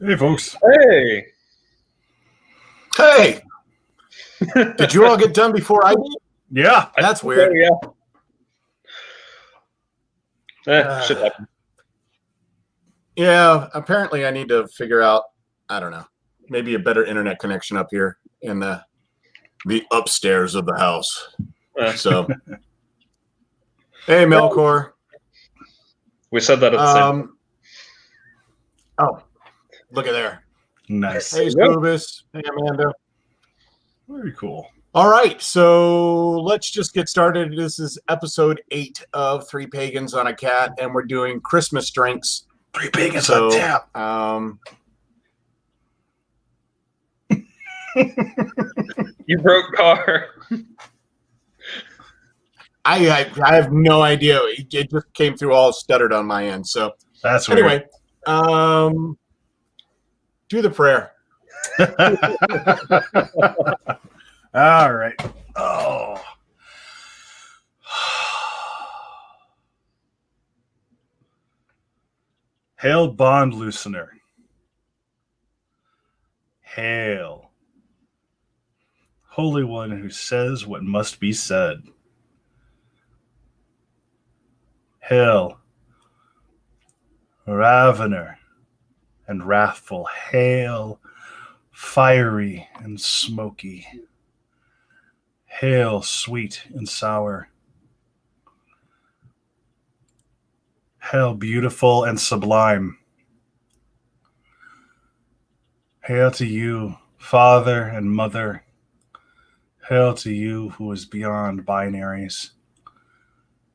Hey, folks. Hey. Hey, did you all get done before I did? Yeah. That's weird. Shit happens. Yeah, apparently I need to figure out, I don't know, maybe a better internet connection up here in the upstairs of the house. So, hey, Melkor. We said that at the same time. Oh, look at there. Nice. Hey, Scoovis. Hey, Amanda. Very cool. All right, so let's just get started. This is episode 8 of 3 Pagans on a Cat, and we're doing Christmas drinks. 3 Pagans on tap. You broke car. I have no idea. It just came through all stuttered on my end. So that's anyway, do the prayer. All right. Oh. Hail, bond loosener. Hail, Holy One who says what must be said. Hail, Ravener and wrathful. Hail, fiery and smoky. Hail, sweet and sour. Hail, beautiful and sublime. Hail to you, Father and Mother. Hail to you who is beyond binaries.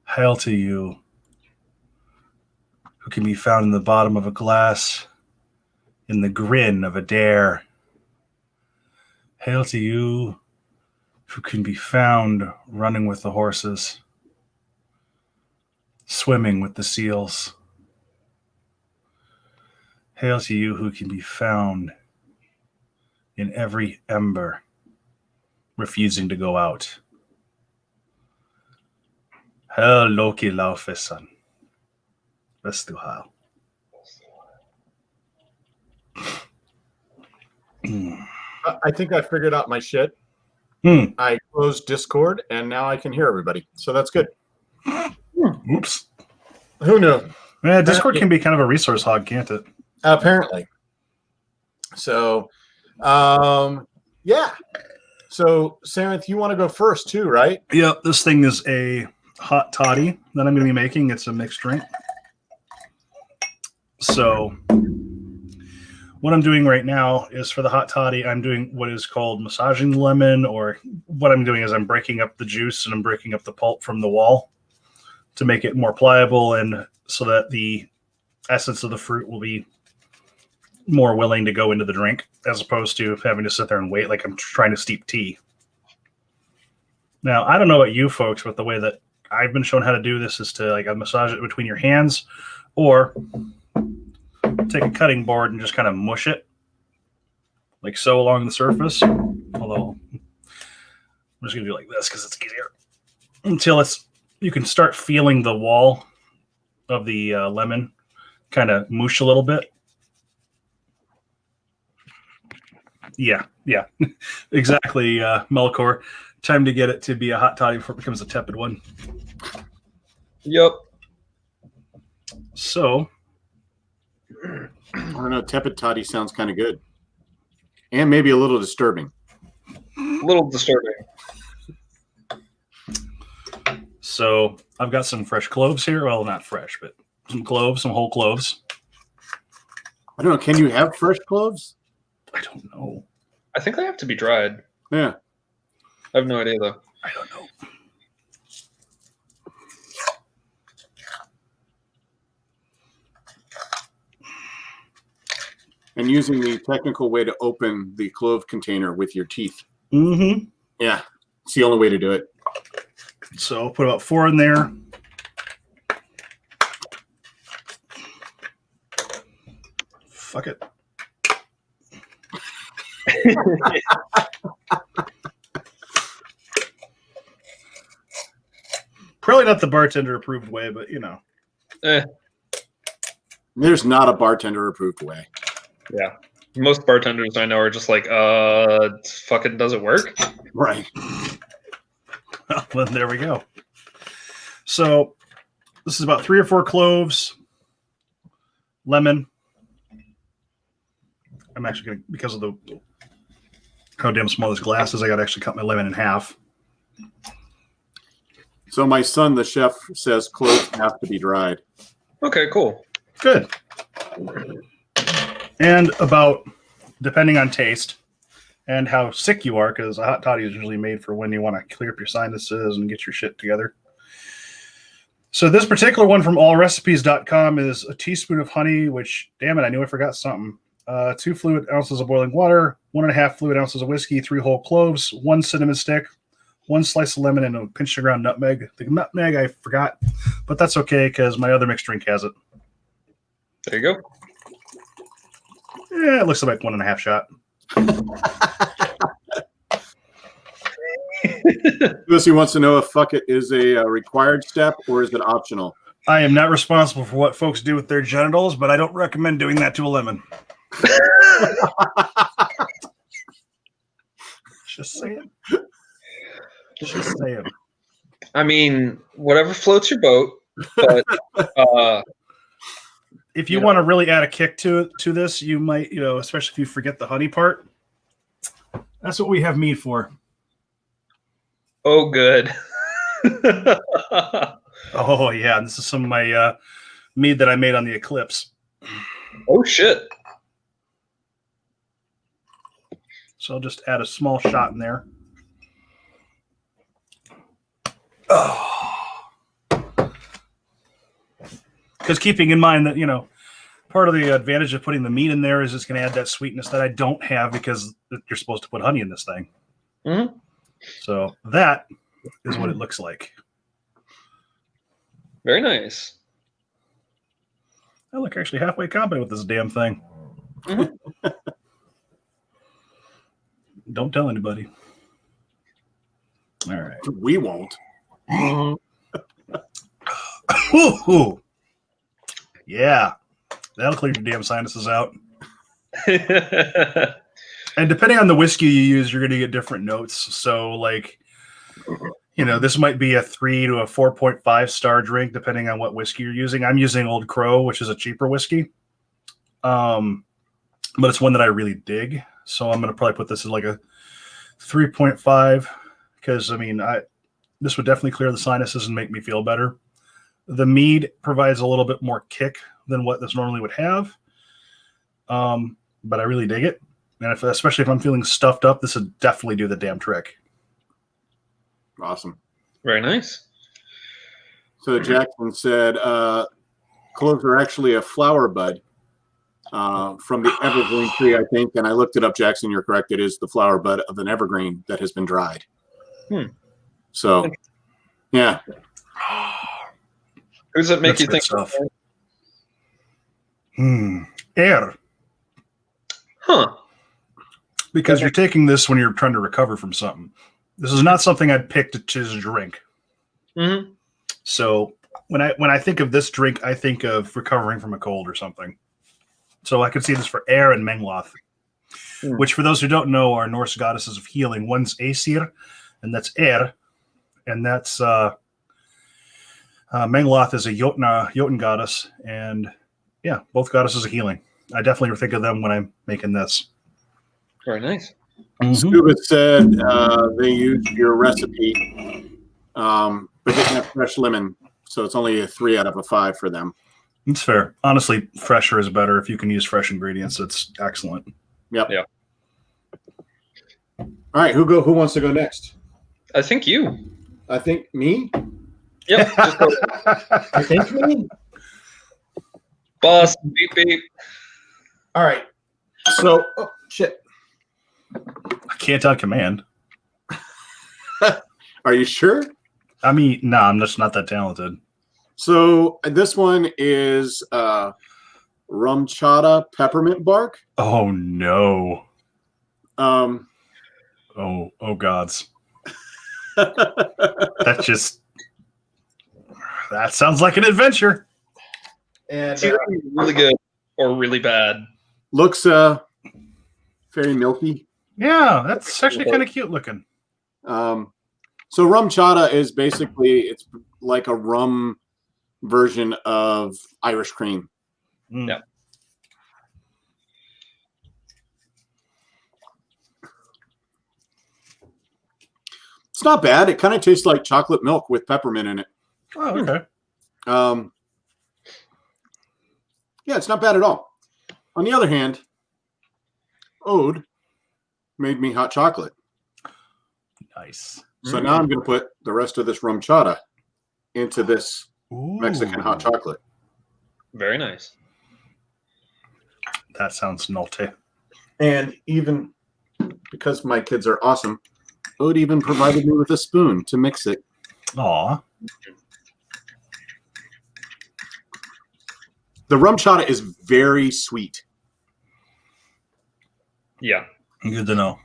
Hail to you who can be found in the bottom of a glass, in the grin of a dare. Hail to you who can be found running with the horses, swimming with the seals. Hail to you who can be found in every ember, refusing to go out. Hail Loki Laufesan. Vestuhal. I think I figured out my shit. I closed Discord, and now I can hear everybody. So that's good. Oops. Who knew? Yeah, Discord can be kind of a resource hog, can't it? Apparently. So, yeah. So, Samuth, you want to go first too, right? Yeah, this thing is a hot toddy that I'm going to be making. It's a mixed drink. So what I'm doing right now is for the hot toddy, I'm doing what is called massaging the lemon, or what I'm doing is I'm breaking up the juice and I'm breaking up the pulp from the wall to make it more pliable, and so that the essence of the fruit will be more willing to go into the drink, as opposed to having to sit there and wait like I'm trying to steep tea. Now, I don't know about you folks, but the way that I've been shown how to do this is to like massage it between your hands, or take a cutting board and just kind of mush it like so along the surface. Although I'm just gonna do it like this because it's easier, until you can start feeling the wall of the lemon kind of moosh a little bit. Yeah, exactly, Melkor. Time to get it to be a hot toddy before it becomes a tepid one. Yep. So, I don't know. Tepid toddy sounds kind of good, and maybe a little disturbing. A little disturbing. So I've got some fresh cloves here. Well, not fresh, but some cloves, some whole cloves. I don't know. Can you have fresh cloves? I don't know. I think they have to be dried. Yeah. I have no idea, though. I don't know. And using the technical way to open the clove container with your teeth. Mm-hmm. Yeah. It's the only way to do it. So I'll put about 4 in there. Fuck it. Probably not the bartender approved way, but you know. There's not a bartender approved way. Yeah. Most bartenders I know are just like, fucking does it work? Right. Well, there we go. So this is about 3 or 4 cloves, lemon. I'm actually going to, because of how damn small this glass is, I got to actually cut my lemon in half. So my son, the chef, says cloves have to be dried. Okay, cool. Good. And about, depending on taste and how sick you are, because a hot toddy is usually made for when you want to clear up your sinuses and get your shit together. So this particular one from allrecipes.com is a teaspoon of honey, which, damn it, I knew I forgot something. 2 fluid ounces of boiling water, 1.5 fluid ounces of whiskey, 3 whole cloves, 1 cinnamon stick, 1 slice of lemon, and a pinch of ground nutmeg. The nutmeg I forgot, but that's okay because my other mixed drink has it. There you go. Yeah, it looks like 1.5 shot. Lucy wants to know if fuck it is a required step or is it optional? I am not responsible for what folks do with their genitals, but I don't recommend doing that to a lemon. Just saying. Just saying. I mean, whatever floats your boat, but if you want to really add a kick to this, you might, especially if you forget the honey part. That's what we have mead for. Oh, good. Oh yeah, this is some of my mead that I made on the Eclipse. Oh shit. So I'll just add a small shot in there. Oh. Because keeping in mind that, part of the advantage of putting the meat in there is it's going to add that sweetness that I don't have because you're supposed to put honey in this thing. Mm-hmm. So that is what it looks like. Very nice. I look actually halfway competent with this damn thing. Mm-hmm. Don't tell anybody. All right. We won't. Ooh. Yeah. That'll clear your damn sinuses out. And depending on the whiskey you use, you're going to get different notes. So, this might be a 3 to a 4.5 star drink, depending on what whiskey you're using. I'm using Old Crow, which is a cheaper whiskey. But it's one that I really dig. So I'm going to probably put this in like a 3.5 because, this would definitely clear the sinuses and make me feel better. The mead provides a little bit more kick than what this normally would have. But I really dig it. And especially if I'm feeling stuffed up, this would definitely do the damn trick. Awesome. Very nice. So Jackson said cloves are actually a flower bud from the evergreen tree, I think. And I looked it up, Jackson. You're correct. It is the flower bud of an evergreen that has been dried. So, yeah. Who does it make That's you think stuff. of? Air. Huh. Because you're taking this when you're trying to recover from something. This is not something I'd pick to just drink. Mm-hmm. So when I think of this drink, I think of recovering from a cold or something. So I could see this for Air and Mengloth, which for those who don't know are Norse goddesses of healing. One's Aesir, and that's Air, and that's Mengloth is a Jotun goddess, and yeah, both goddesses of healing. I definitely would think of them when I'm making this. Very nice. Scuba said they used your recipe, but didn't have fresh lemon, so it's only a 3 out of a 5 for them. It's fair. Honestly, fresher is better. If you can use fresh ingredients, it's excellent. Yep. Yeah. All right, who wants to go next? I think you. I think me. Yep. Just go. I think me. Boss. Beep beep. All right. So, oh shit. I can't on command. Are you sure? No, I'm just not that talented. So this one is rum chata peppermint bark. Oh no. Oh gods. That sounds like an adventure. And It's either really good or really bad. Looks very milky. Yeah, that's actually kind of cute looking. So rum chata is basically, it's like a rum version of Irish cream. Mm. Yeah. It's not bad. It kind of tastes like chocolate milk with peppermint in it. Oh, okay. Yeah, it's not bad at all. On the other hand, Ode made me hot chocolate. Nice. So now I'm going to put the rest of this rum chata into this Mexican hot chocolate. Very nice. That sounds naughty. And even because my kids are awesome, Ode even provided me with a spoon to mix it. Aw. The rum chata is very sweet. Yeah. Good to know.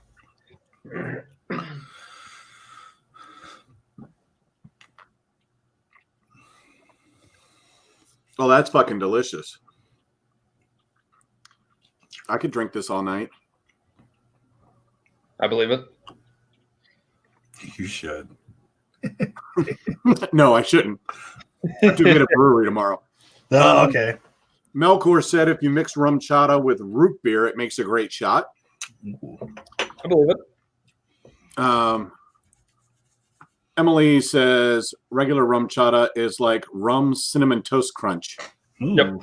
Oh, that's fucking delicious. I could drink this all night. I believe it. You should. No, I shouldn't. I have to be at a brewery tomorrow. Oh, okay. Melkor said if you mix rum chata with root beer, it makes a great shot. I believe it. Emily says regular rum chata is like rum cinnamon toast crunch. Ooh. Yep.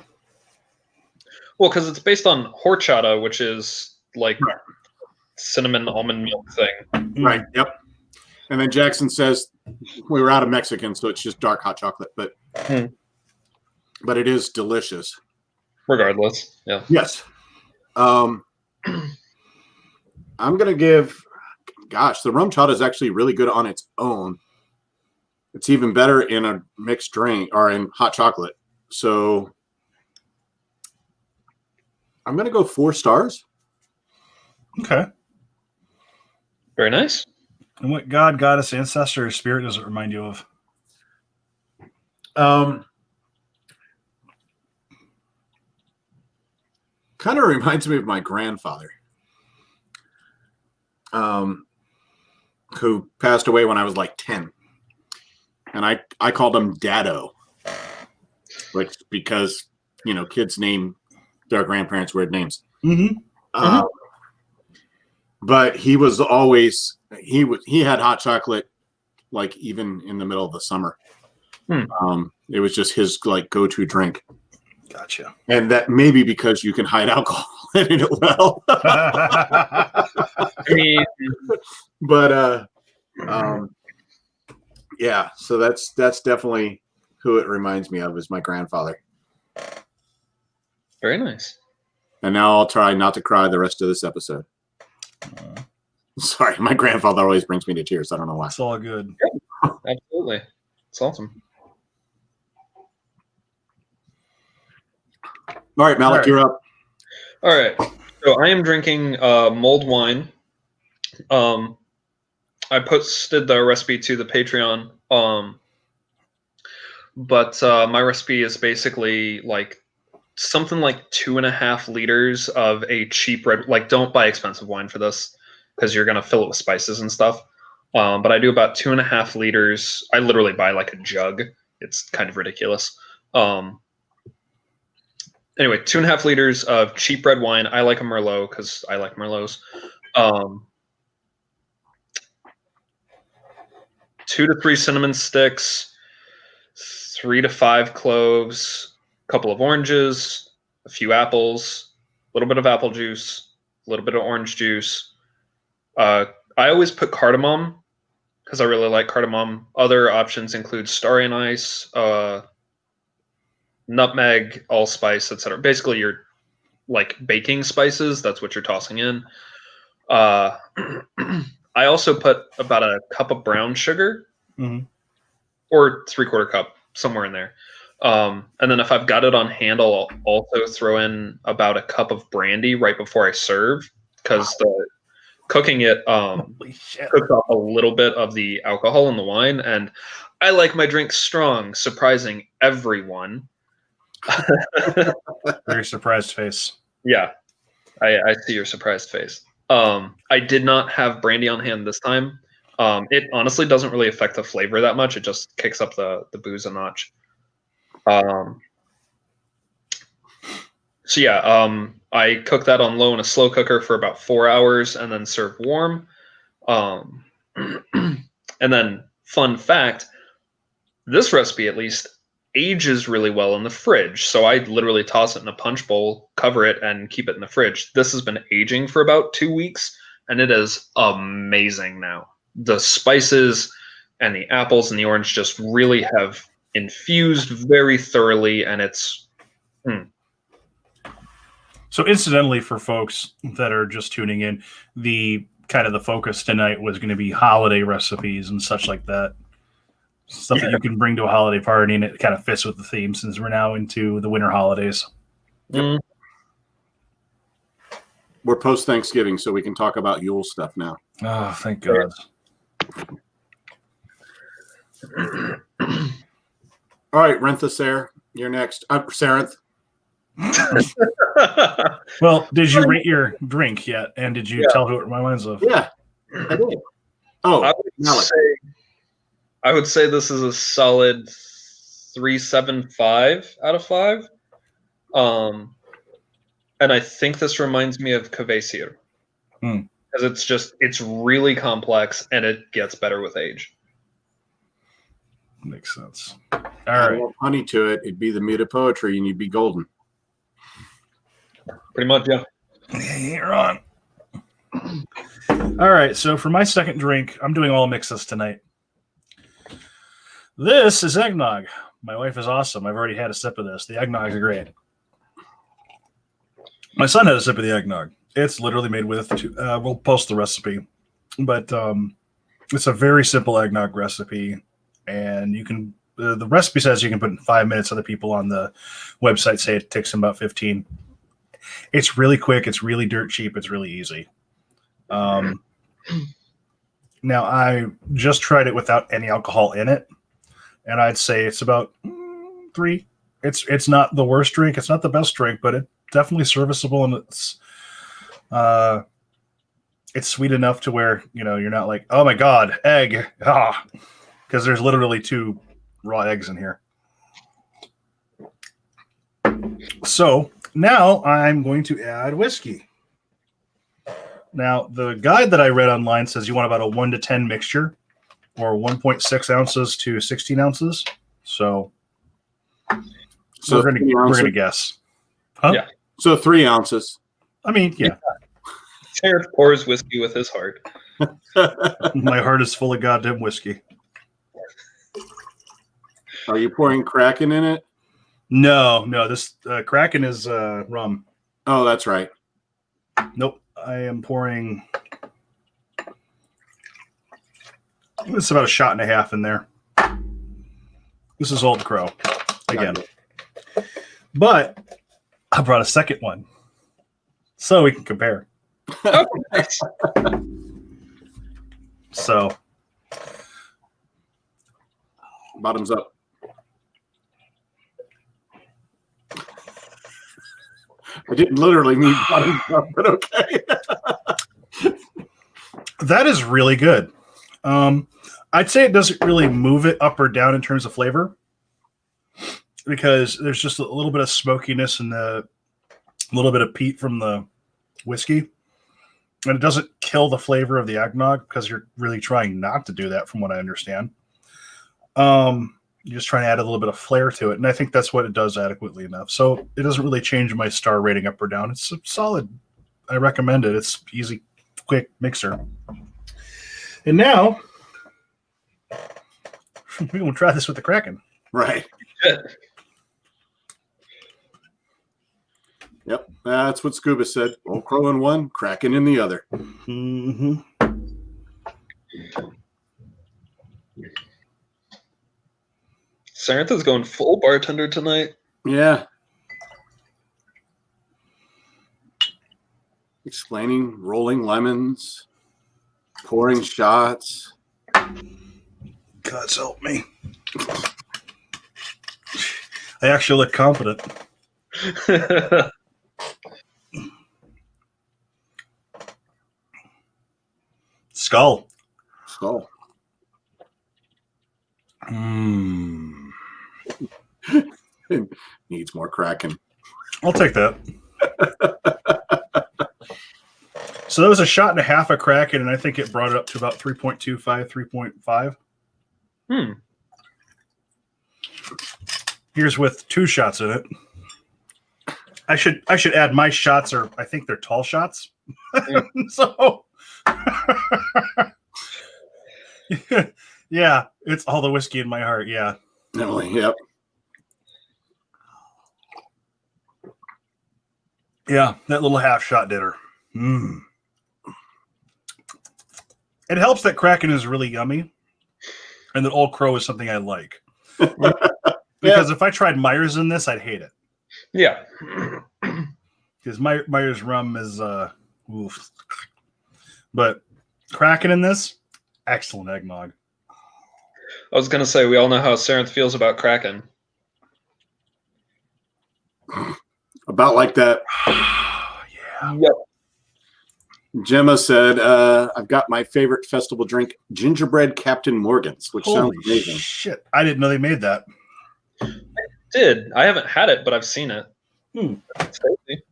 Well, because it's based on horchata, which is like cinnamon almond milk thing. Right. Yep. And then Jackson says we were out of Mexican, so it's just dark hot chocolate, but it is delicious. Regardless, yeah. Yes. I'm gonna give. Gosh, the rum chata is actually really good on its own. It's even better in a mixed drink or in hot chocolate. So I'm gonna go 4 stars. Okay. Very nice. And what god, goddess, ancestor, or spirit does it remind you of? Kind of reminds me of my grandfather, who passed away when I was like 10. And I called him Daddo, which because, you know, kids name their grandparents weird names. Mm-hmm. But he was always, he had hot chocolate, like even in the middle of the summer. It was just his like go-to drink. Gotcha. And that may be because you can hide alcohol in it well. I mean, But yeah, so that's definitely who it reminds me of, is my grandfather. very nice. And now I'll try not to cry the rest of this episode. Sorry, my grandfather always brings me to tears. I don't know why. It's all good. Absolutely. It's awesome. All right, Malik, you're up. All right. So I am drinking mulled wine. I posted the recipe to the Patreon. But my recipe is basically like something like 2.5 liters of a cheap red. Like, don't buy expensive wine for this because you're gonna fill it with spices and stuff. But I do about 2.5 liters. I literally buy like a jug. It's kind of ridiculous. Anyway, 2.5 liters of cheap red wine. I like a Merlot because I like Merlots. 2 to 3 cinnamon sticks, 3 to 5 cloves, a couple of oranges, a few apples, a little bit of apple juice, a little bit of orange juice. I always put cardamom because I really like cardamom. Other options include starry anise, nutmeg, allspice, etc. Basically, your like baking spices. That's what you're tossing in. I also put about a cup of brown sugar, or 3/4 cup, somewhere in there. And then if I've got it on hand, I'll also throw in about a cup of brandy right before I serve, because the cooking it cooks off a little bit of the alcohol in the wine. And I like my drink strong, surprising everyone. Very surprised face. Yeah. I see your surprised face. I did not have brandy on hand this time. It honestly doesn't really affect the flavor that much. It just kicks up the booze a notch. So yeah, I cook that on low in a slow cooker for about 4 hours and then serve warm. And then, fun fact, this recipe at least ages really well in the fridge. So I literally toss it in a punch bowl, cover it, and keep it in the fridge. This has been aging for about 2 weeks, and it is amazing now. The spices and the apples and the orange just really have infused very thoroughly, and it's... So incidentally, for folks that are just tuning in, the focus tonight was going to be holiday recipes and such like that. Stuff that you can bring to a holiday party, and it kind of fits with the theme since we're now into the winter holidays. Yep. We're post-Thanksgiving, so we can talk about Yule stuff now. Oh, thank God. All right, Renthasair, you're next. Sarenth. Well, did you rate your drink yet? And did you tell who it reminds of? Yeah, I did. Oh, I would say this is a solid 3.75 out of 5. And I think this reminds me of Kvasir. Because it's really complex and it gets better with age. Makes sense. All right. Honey to it, it'd be the meat of poetry and you'd be golden. Pretty much, yeah. You're on. All right, so for my second drink, I'm doing all mixes tonight. This is eggnog. My wife is awesome. I've already had a sip of this. The eggnogs are great. My son had a sip of the eggnog. It's literally made with, we'll post the recipe, but it's a very simple eggnog recipe, and you can, the recipe says you can put in 5 minutes. Other people on the website say it takes them about 15. It's really quick. It's really dirt cheap. It's really easy. Now, I just tried it without any alcohol in it, and I'd say it's about 3. It's not the worst drink. It's not the best drink, but it's definitely serviceable, and it's sweet enough to where, you're not like, oh my God, egg, because there's literally 2 raw eggs in here. So now I'm going to add whiskey. Now, the guide that I read online says you want about a 1 to 10 mixture, or 1.6 ounces to 16 ounces. So we're going to guess. Huh? Yeah. So 3 ounces. I mean, yeah. Terrence pours whiskey with his heart. My heart is full of goddamn whiskey. Are you pouring Kraken in it? No. This Kraken is rum. Oh, that's right. Nope. I am pouring. It's about a shot and a half in there. This is Old Crow again. But I brought a second one so we can compare. Oh, nice. So, bottoms up. I didn't literally mean bottoms up, but okay. That is really good. I'd say it doesn't really move it up or down in terms of flavor, because there's just a little bit of smokiness and a little bit of peat from the whiskey. And it doesn't kill the flavor of the eggnog, because you're really trying not to do that, from what I understand. You're just trying to add a little bit of flair to it, and I think that's what it does adequately enough. So it doesn't really change my star rating up or down. It's solid. I recommend it. It's easy, quick mixer. And now we're going to try this with the Kraken. Right. Yep, that's what Scuba said. Old Crow in one, Kraken in the other. Mm-hmm. Sarantha's going full bartender tonight. Yeah. Explaining, rolling lemons, pouring shots. God's help me. I actually look confident. Skull. Skull. Needs more Kraken. I'll take that. So that was a shot and a half of Kraken, and I think it brought it up to about 3.25, 3.5. Here's with 2 shots in it. I should add my shots are, I think they're tall shots. So yeah, it's all the whiskey in my heart. Yeah. Definitely. Yep. Yeah, that little half shot did her. It helps that Kraken is really yummy and that Old Crow is something I like. Because if I tried Myers in this, I'd hate it. Yeah. Because Myers rum is oof. But Kraken in this, excellent eggnog. I was going to say, we all know how Sarenth feels about Kraken. About like that. Yeah. Yep. Gemma said, I've got my favorite festival drink, gingerbread Captain Morgan's, which sounds amazing. Shit. I didn't know they made that. I did. I haven't had it, but I've seen it. It's tasty.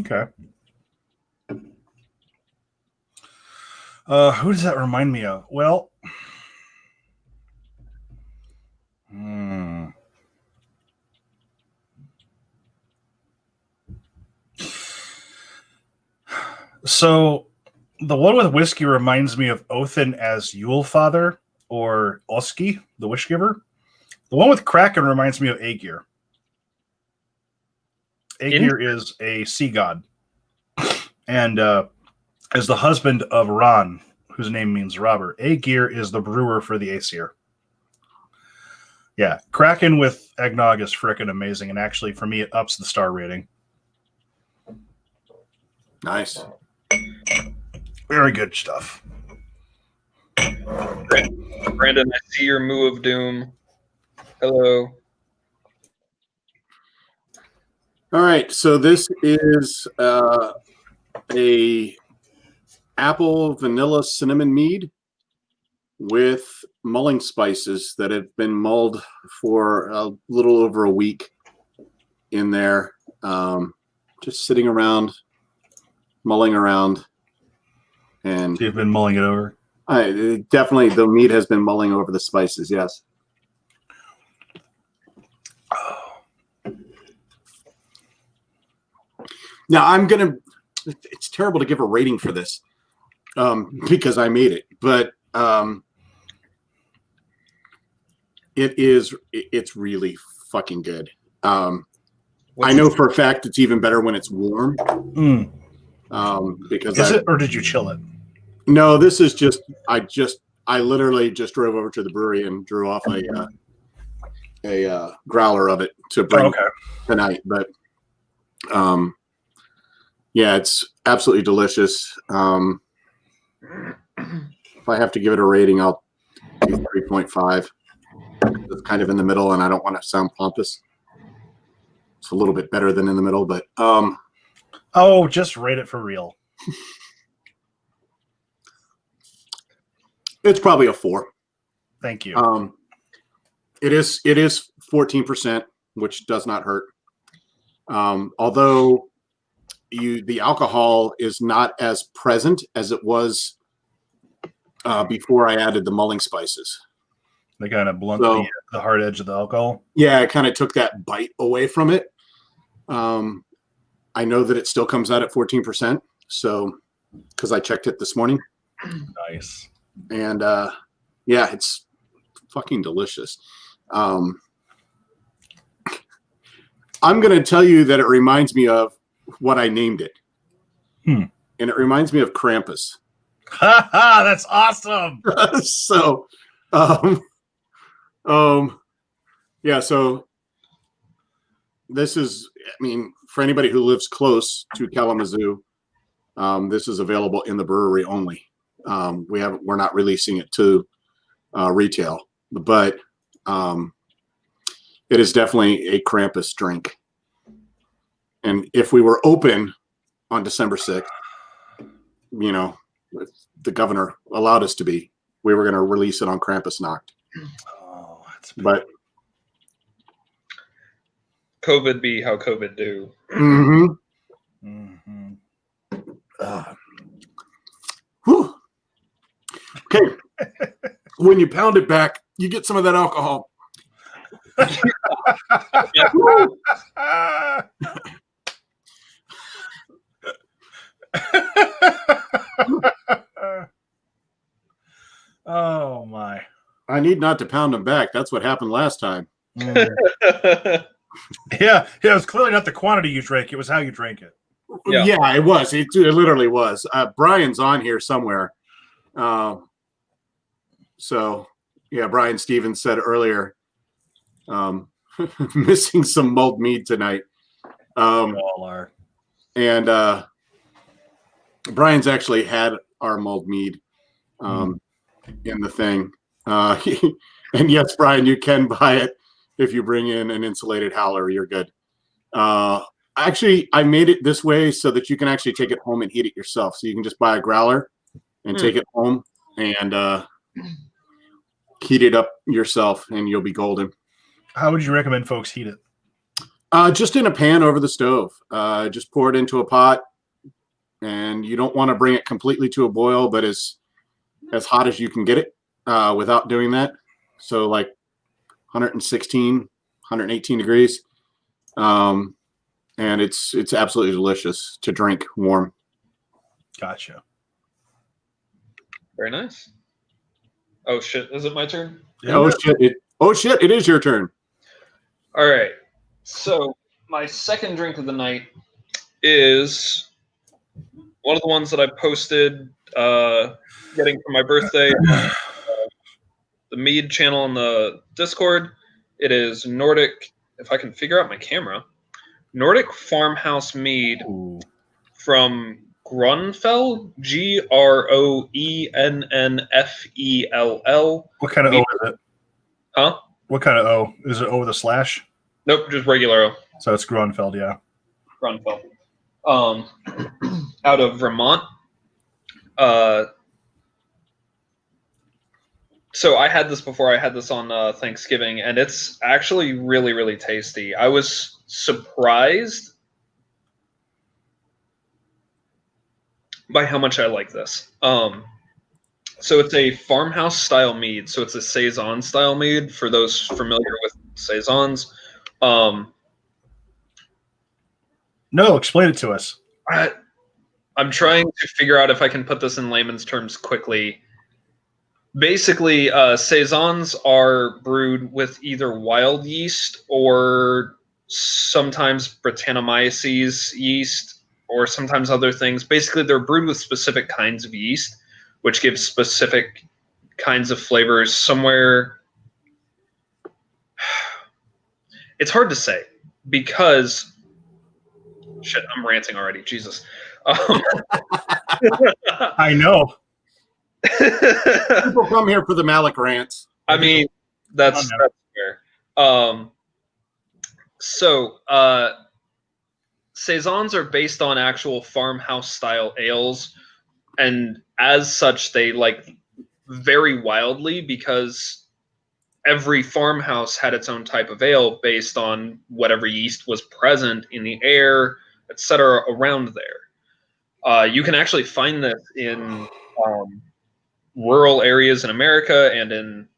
Okay. Who does that remind me of? Well, so the one with whiskey reminds me of Othin as Yule Father or Oski, the Wish Giver. The one with Kraken reminds me of Aegir. Aegir is a sea god, and as the husband of Ran, whose name means robber. Aegir is the brewer for the Aesir. Yeah, Kraken with eggnog is frickin' amazing, and actually, for me, it ups the star rating. Nice. Very good stuff. Brandon, I see your Moo of Doom. Hello. All right, so this is a apple vanilla cinnamon mead with mulling spices that have been mulled for a little over a week in there, just sitting around, mulling around. And So you've been mulling it over? Definitely the mead has been mulling over the spices, yes. Now it's terrible to give a rating for this because I made it, but it's really fucking good. I know for a fact it's even better when it's warm. Because is it, or did you chill it? No, this is just I literally just drove over to the brewery and drew off a growler of it to bring tonight. But yeah, it's absolutely delicious. If I have to give it a rating, I'll do 3.5. It's kind of in the middle, and I don't want to sound pompous. It's a little bit better than in the middle, but oh, just rate it for real. It's probably a 4. Thank you. It is 14%, which does not hurt. Although the alcohol is not as present as it was before I added the mulling spices. They kind of blunt the hard edge of the alcohol. Yeah, it kind of took that bite away from it. I know that it still comes out at 14%. So, because I checked it this morning. Nice. And yeah, it's fucking delicious. I'm going to tell you that it reminds me of what I named it. And it reminds me of Krampus. That's awesome. So, yeah, so this is, I mean, for anybody who lives close to Kalamazoo, this is available in the brewery only. We're not releasing it to retail, but it is definitely a Krampus drink. And if we were open on December 6th, you know, the governor allowed us to be. We were going to release it on Krampusnacht. Oh, that's but COVID be how COVID do. Whew. Okay. When you pound it back, you get some of that alcohol. Oh my. I need not to pound them back. That's what happened last time. Yeah, it was clearly not the quantity you drank. It was how you drank it. Yeah, it was. It literally was. Brian's on here somewhere. So, yeah, Brian Stevens said earlier, missing some mulled mead tonight. We all are. And Brian's actually had our mulled mead in the thing. And yes, Brian, you can buy it if you bring in an insulated howler. You're good. Actually, I made it this way so that you can actually take it home and heat it yourself. So you can just buy a growler and take it home and heat it up yourself, and you'll be golden. How would you recommend folks heat it? Just in a pan over the stove. Just pour it into a pot, and you don't want to bring it completely to a boil, but as hot as you can get it without doing that. So like 116, 118 degrees. And it's absolutely delicious to drink warm. Gotcha. Very nice. Oh shit! Is it my turn? Yeah. Oh shit! It is your turn. All right. So my second drink of the night is one of the ones that I posted getting for my birthday. The mead channel on the Discord. It is Nordic. If I can figure out my camera. Nordic Farmhouse Mead from Grunfell, Groennennfell. What kind of O is it? Huh? What kind of O? Is it O with a slash? Nope, just regular O. So it's Grunfeld, yeah. Grunfell. Out of Vermont. So I had this before. I had this on Thanksgiving, and it's actually really, really tasty. I was surprised by how much I like this. So it's a farmhouse style mead. So it's a saison style mead for those familiar with saisons. No, explain it to us. I'm trying to figure out if I can put this in layman's terms quickly. Basically, saisons are brewed with either wild yeast or sometimes Brettanomyces yeast or sometimes other things. Basically, they're brewed with specific kinds of yeast, which gives specific kinds of flavors. Somewhere, it's hard to say because shit, I'm ranting already. Jesus. I know. People come here for the Malik rants. I mean, that's fair. So saisons are based on actual farmhouse style ales, and as such, they like vary wildly because every farmhouse had its own type of ale based on whatever yeast was present in the air, etc., around there. You can actually find this in rural areas in America and in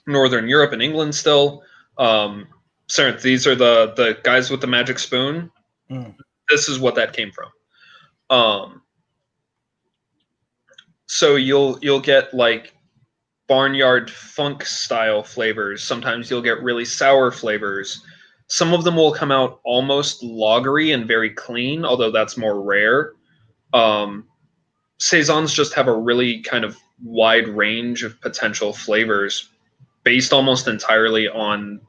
Northern Europe and England still. Sarah, these are the guys with the magic spoon. This is what that came from. So you'll get like barnyard funk style flavors. Sometimes you'll get really sour flavors. Some of them will come out almost lagery and very clean, although that's more rare. Saisons just have a really kind of wide range of potential flavors based almost entirely on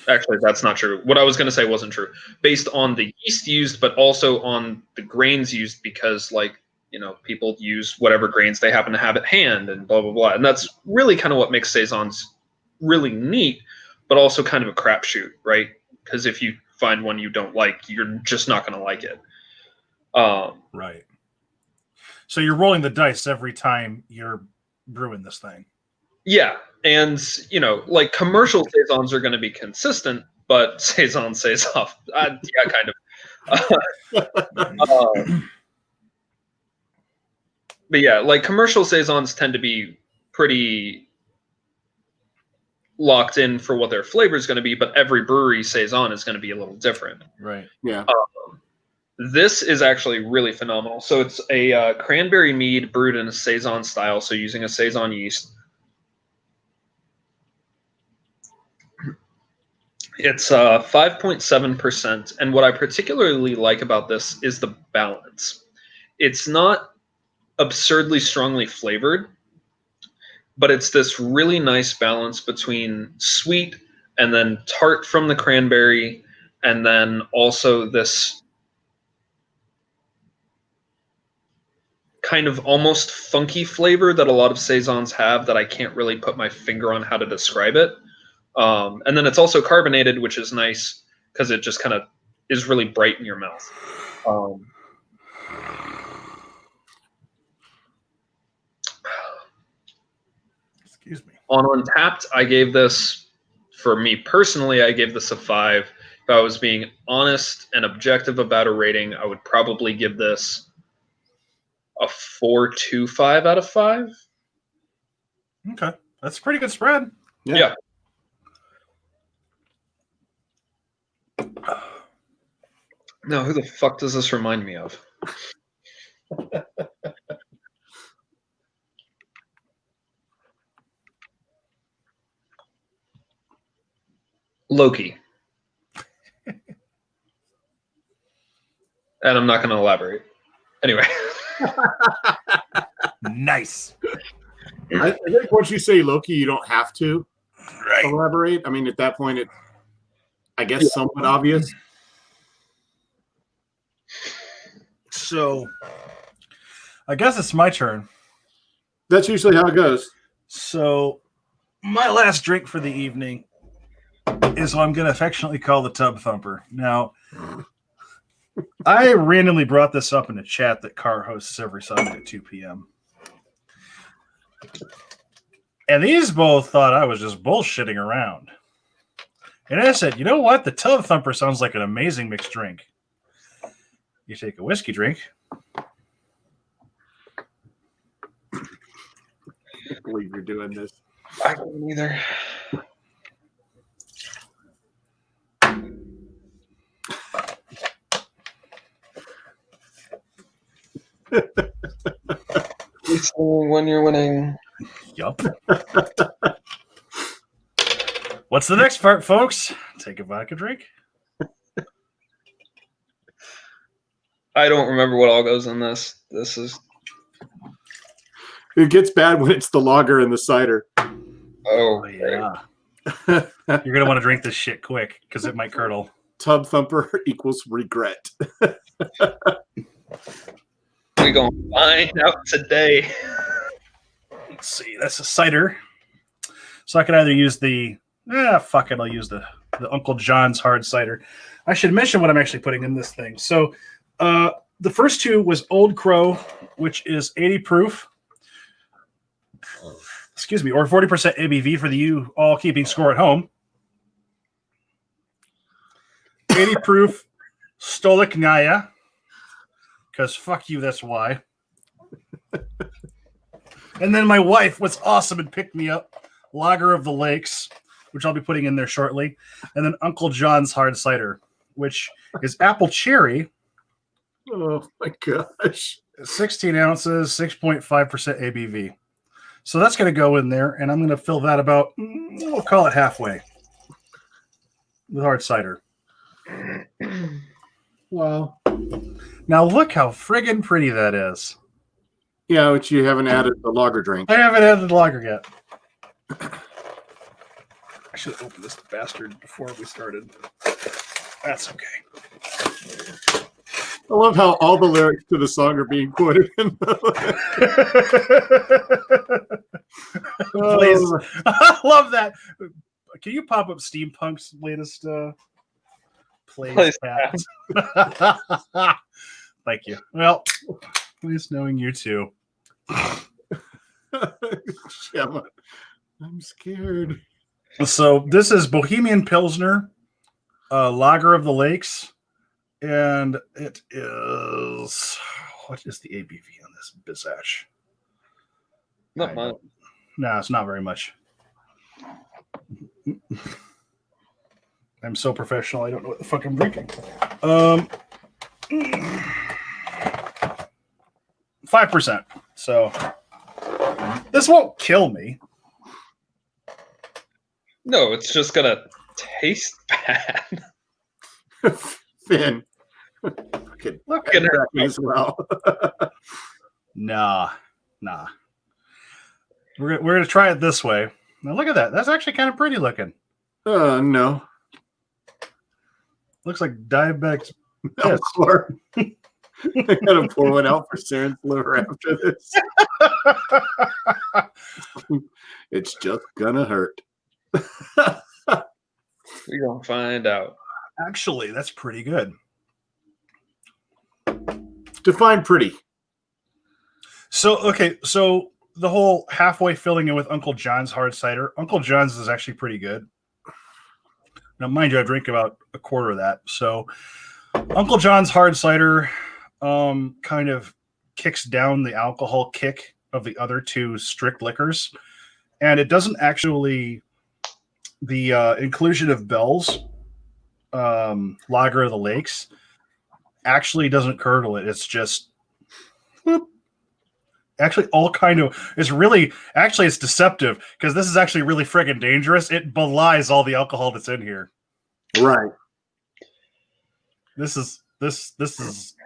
actually that's not true. What I was going to say wasn't true. Based on the yeast used, but also on the grains used because people use whatever grains they happen to have at hand and blah, blah, blah. And that's really kind of what makes saisons really neat, but also kind of a crapshoot, right? Because if you find one you don't like, you're just not going to like it. Right. So you're rolling the dice every time you're brewing this thing. Yeah, and like commercial saisons are going to be consistent, but saison saison, yeah, kind of. But yeah, like commercial saisons tend to be pretty locked in for what their flavor is going to be, but every brewery saison is going to be a little different. Right. Yeah. This is actually really phenomenal. So it's a cranberry mead brewed in a saison style, so using a saison yeast. It's 5.7%, and what I particularly like about this is the balance. It's not absurdly strongly flavored, but it's this really nice balance between sweet and then tart from the cranberry, and then also this kind of almost funky flavor that a lot of saisons have that I can't really put my finger on how to describe it. And then it's also carbonated, which is nice because it just kind of is really bright in your mouth. Excuse me. On Untapped, I gave this, for me personally, I gave this a 5. If I was being honest and objective about a rating, I would probably give this a 4.25 out of 5. Okay. That's a pretty good spread. Yeah. Now, who the fuck does this remind me of? Loki. And I'm not going to elaborate. Anyway. Nice. I think once you say Loki, you don't have to elaborate. I mean, at that point, it's, I guess, somewhat obvious. So, I guess it's my turn. That's usually how it goes. So, my last drink for the evening is what I'm going to affectionately call the Tub Thumper. Now, I randomly brought this up in a chat that Carr hosts every Sunday at 2 p.m. And these both thought I was just bullshitting around. And I said, you know what? The Tub Thumper sounds like an amazing mixed drink. You take a whiskey drink. I can't believe you're doing this. I don't either. When you're winning. Yup. What's the next part, folks? Take a vodka drink. I don't remember what all goes in this. This is. It gets bad when it's the lager and the cider. Oh, yeah. You're going to want to drink this shit quick because it might curdle. Tub Thumper equals regret. We're going to find out today. Let's see. That's a cider. So I can either use the... fuck it. I'll use the Uncle John's hard cider. I should mention what I'm actually putting in this thing. So the first two was Old Crow, which is 80 proof. Excuse me, or 40% ABV for you all keeping score at home. 80 proof Stolichnaya, because fuck you, that's why. And then my wife was awesome and picked me up, Lager of the Lakes, which I'll be putting in there shortly. And then Uncle John's hard cider, which is apple cherry. Oh my gosh. 16 ounces, 6.5% ABV. So that's going to go in there, and I'm going to fill that about, we'll call it halfway with hard cider. Wow. Now look how friggin' pretty that is. Yeah, which you haven't added the lager drink. I haven't added the lager yet. I should have opened this bastard before we started. That's okay. I love how all the lyrics to the song are being quoted. Please. I love that. Can you pop up Steampunk's latest plays? Thank you. Well, Nice knowing you too. Gemma, I'm scared. So this is Bohemian Pilsner, Lager of the Lakes, and it is, what is the ABV on this Bizash? Not much. No, it's not very much. I'm so professional, I don't know what the fuck I'm drinking. 5%. So this won't kill me. No, it's just gonna taste bad. Finn. Look at that as well. Nah. We're gonna try it this way. Now look at that. That's actually kind of pretty looking. No. Looks like diabetic. No, Clark. I gotta pour one out for Saren's liver after this. It's just gonna hurt. We're gonna find out. Actually, that's pretty good. Define pretty. So the whole halfway filling in with Uncle John's hard cider. Uncle John's is actually pretty good. Now, mind you, I drink about a quarter of that. So Uncle John's hard cider kind of kicks down the alcohol kick of the other two strict liquors. And it doesn't actually, the inclusion of Bell's Lager of the Lakes actually doesn't curdle it. It's just whoop. Actually all kind of, it's really, actually it's deceptive because this is actually really friggin' dangerous. It belies all the alcohol that's in here. Right. This is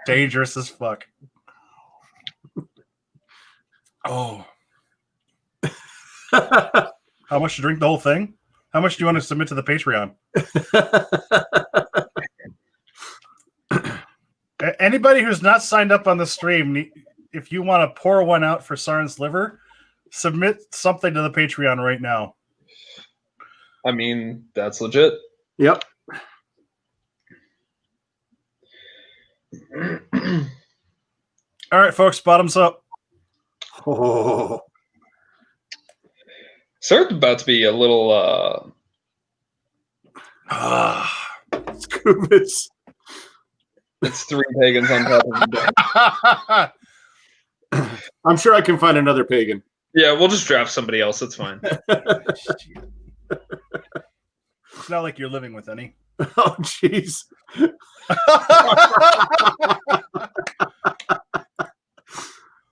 dangerous as fuck. Oh. How much to drink the whole thing? How much do you want to submit to the Patreon? Anybody who's not signed up on the stream, if you want to pour one out for Saren's liver, submit something to the Patreon right now. I mean, that's legit. Yep. All right, folks, bottoms up. Oh. Saren's about to be a little Scoobus. It's 3 pagans on top of the I'm sure I can find another pagan. Yeah, we'll just draft somebody else. It's fine. It's not like you're living with any. Oh, jeez.